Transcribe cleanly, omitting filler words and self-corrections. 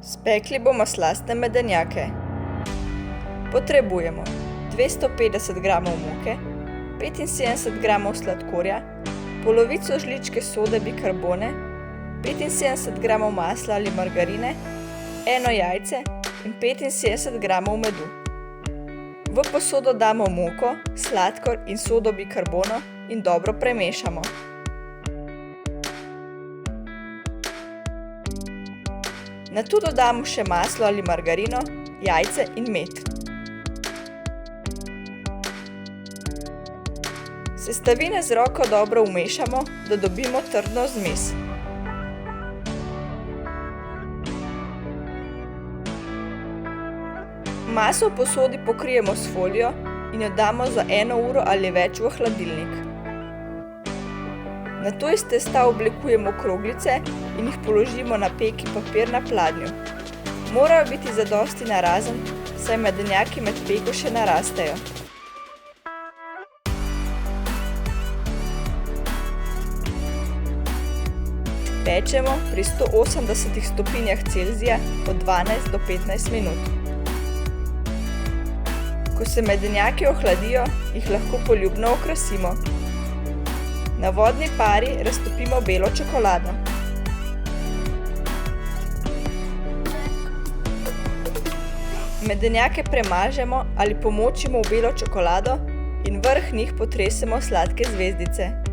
Spekli bomo slastne medenjake. Potrebujemo 250 g moke, 75 g sladkorja, polovico žličke sode bikarbone, 75 g masla ali margarine, eno jajce in 75 g medu. V posodo damo moko, sladkor in sodo bikarbono in dobro premešamo. Nato dodamo še maslo ali margarino, jajce in med. Sestavine z roko dobro vmešamo, da dobimo trdno zmes. Maso v posodi pokrijemo s folijo in jo damo za 1 uro ali več v hladilnik. Nato iz testa oblikujemo kroglice in jih položimo na peki papir na pladnju. Morajo biti zadosti narazen, saj medenjaki med peko še narastejo. Pečemo pri 180 stopinjah Celzija od 12 do 15 minut. Ko se medenjaki ohladijo, jih lahko poljubno okrasimo. Na vodni pari raztopimo belo čokolado. Medenjake premažemo ali pomočimo v belo čokolado in vrh njih potresemo sladke zvezdice.